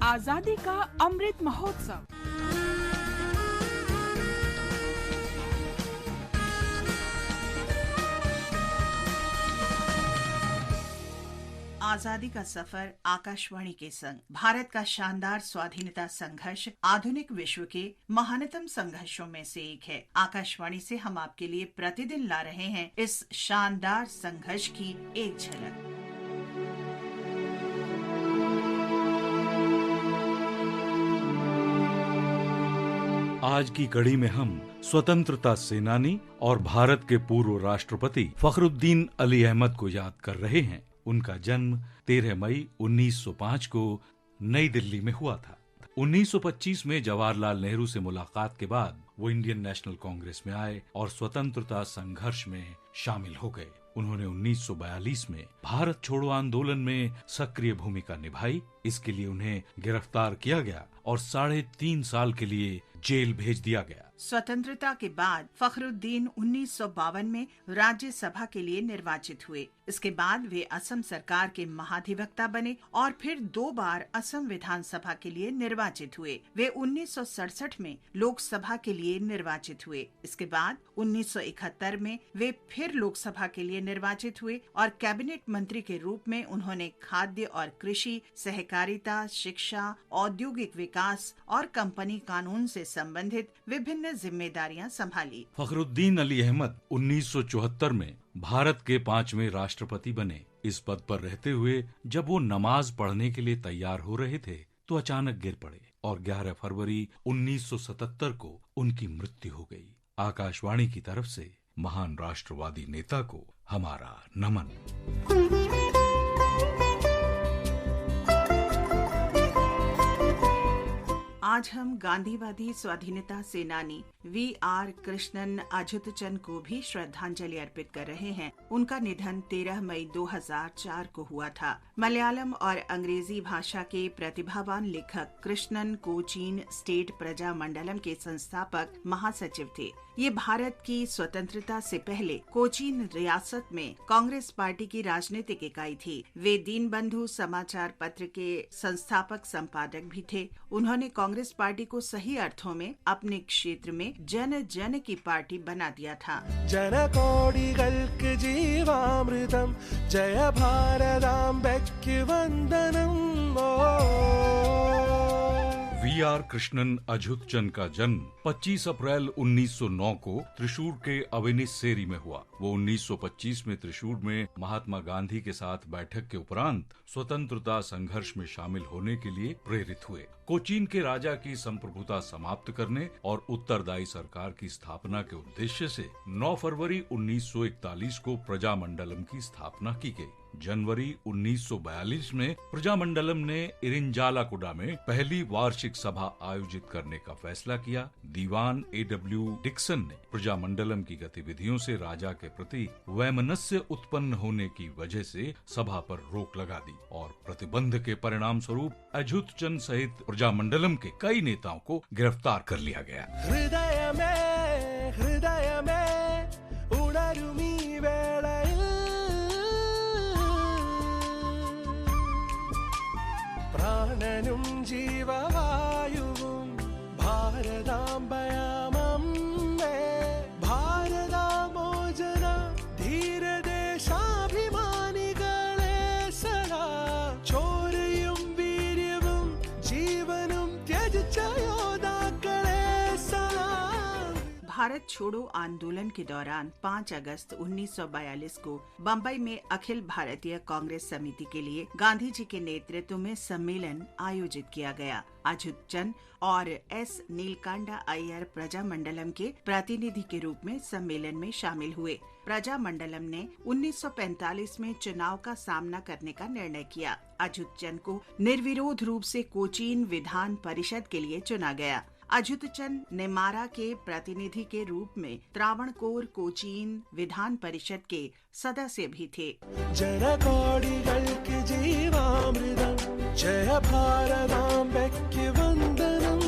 आजादी का अमृत महोत्सव। आजादी का सफर आकाशवाणी के संग भारत का शानदार स्वाधीनता संघर्ष आधुनिक विश्व के महानतम संघर्षों में से एक है। आकाशवाणी से हम आपके लिए प्रतिदिन ला रहे हैं इस शानदार संघर्ष की एक झलक। आज की कड़ी में हम स्वतंत्रता सेनानी और भारत के पूर्व राष्ट्रपति फखरुद्दीन अली अहमद को याद कर रहे हैं। उनका जन्म 13 मई 1905 को नई दिल्ली में हुआ था। 1925 में जवाहरलाल नेहरू से मुलाकात के बाद वो इंडियन नेशनल कांग्रेस में आए और स्वतंत्रता संघर्ष में शामिल हो गए। उन्होंने 1942 में भारत छोड़ो आंदोलन में सक्रिय भूमिका निभाई। इसके लिए उन्हें गिरफ्तार किया गया और 3.5 साल के लिए जेल भेज दिया गया। स्वतंत्रता के बाद फखरुद्दीन 1952 में राज्यसभा के लिए निर्वाचित हुए। इसके बाद वे असम सरकार के महाधिवक्ता बने और फिर 2 बार असम विधानसभा के लिए निर्वाचित हुए। वे 1967 में लोकसभा के लिए निर्वाचित हुए। इसके बाद 1971 में वे फिर लोकसभा के लिए निर्वाचित हुए और कैबिनेट मंत्री के रूप में उन्होंने खाद्य और कृषि, सहकारिता, शिक्षा, औद्योगिक विकास और कंपनी कानून से संबंधित विभिन्न जिम्मेदारियां संभाली। फखरुद्दीन अली अहमद 1974 में भारत के 5वें राष्ट्रपति बने। इस पद पर रहते हुए जब वो नमाज पढ़ने के लिए तैयार हो रहे थे तो अचानक गिर पड़े और 11 फरवरी 1977 को उनकी मृत्यु हो गई। आकाशवाणी की तरफ से महान राष्ट्रवादी नेता को हमारा नमन। आज हम गांधीवादी स्वाधीनता सेनानी वी.आर. कृष्णन अझुतचंद को भी श्रद्धांजलि अर्पित कर रहे हैं। उनका निधन 13 मई 2004 को हुआ था। मलयालम और अंग्रेजी भाषा के प्रतिभावान लेखक कृष्णन कोचीन स्टेट प्रजा मंडलम के संस्थापक महासचिव थे। ये भारत की स्वतंत्रता से पहले कोचीन रियासत में कांग्रेस पार्टी की राजनीतिक इकाई थी। वे दीनबंधु समाचार पत्र के संस्थापक संपादक भी थे। उन्होंने कांग्रेस पार्टी को सही अर्थों में अपने क्षेत्र में जन जन की पार्टी बना दिया था। जन कोटिगल्कु जीवामृतम जय भारतांबेक्कु वंदनम। वी.आर. कृष्णन अझुतचंद का जन्म 25 अप्रैल 1909 को त्रिशूर के अविनिसेरी में हुआ। वो 1925 में त्रिशूर में महात्मा गांधी के साथ बैठक के उपरांत स्वतंत्रता संघर्ष में शामिल होने के लिए प्रेरित हुए। कोचीन के राजा की संप्रभुता समाप्त करने और उत्तरदायी सरकार की स्थापना के उद्देश्य से 9 फरवरी 1941 को प्रजामंडलम की स्थापना की गई। जनवरी 1942 में प्रजामंडलम ने इरिंजालाकुडा में पहली वार्षिक सभा आयोजित करने का फैसला किया। दीवान A.W. डिक्सन ने प्रजामंडलम की गतिविधियों से राजा के प्रति वैमनस्य उत्पन्न होने की वजह से सभा पर रोक लगा दी और प्रतिबंध के परिणाम स्वरूप अझुतचंद सहित प्रजामंडलम के कई नेताओं को गिरफ्तार कर लिया गया। हृदय में उड़रुमी वेळയിൽ പ്രാണനും ജീവവായുവും ഭാരതാംബയാമമ്മേ ഭാരതാമോചന ധീരദേശാഭിമാനികളെ സദാ ചോരയും വീര്യവും ജീവനും ത്യജിച്ച യോദ്ധാക്കളെ സദാ। भारत छोड़ो आंदोलन के दौरान 5 अगस्त 1942 को बम्बई में अखिल भारतीय कांग्रेस समिति के लिए गांधी जी के नेतृत्व में सम्मेलन आयोजित किया गया। अझुतचंद और एस. नीलकांडा अय्यर प्रजामंडलम के प्रतिनिधि के रूप में सम्मेलन में शामिल हुए। प्रजामंडलम ने 1945 में चुनाव का सामना करने का निर्णय किया। अझुतचंद को निर्विरोध रूप से कोचीन विधान परिषद के लिए चुना गया। अझुतचंद नेमारा के प्रतिनिधि के रूप में त्रावणकोर कोचीन विधान परिषद के सदस्य भी थे। जन कोटिगल्कु जीवामृतम जय भारतांबेक्कु वंदनम।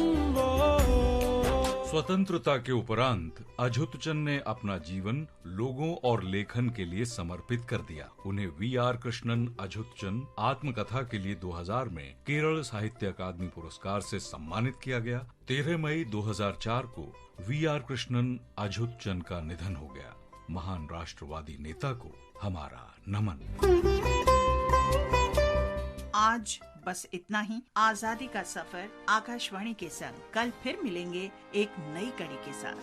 स्वतंत्रता के उपरांत अछूतचंद ने अपना जीवन लोगों और लेखन के लिए समर्पित कर दिया। उन्हें वी.आर. कृष्णन अछूतचंद आत्मकथा के लिए 2000 में केरल साहित्य अकादमी पुरस्कार से सम्मानित किया गया। 13 मई 2004 को वी.आर. कृष्णन अछूतचंद का निधन हो गया। महान राष्ट्रवादी नेता को हमारा नमन। आज बस इतना ही। आजादी का सफर आकाशवाणी के संग कल फिर मिलेंगे एक नई कड़ी के साथ।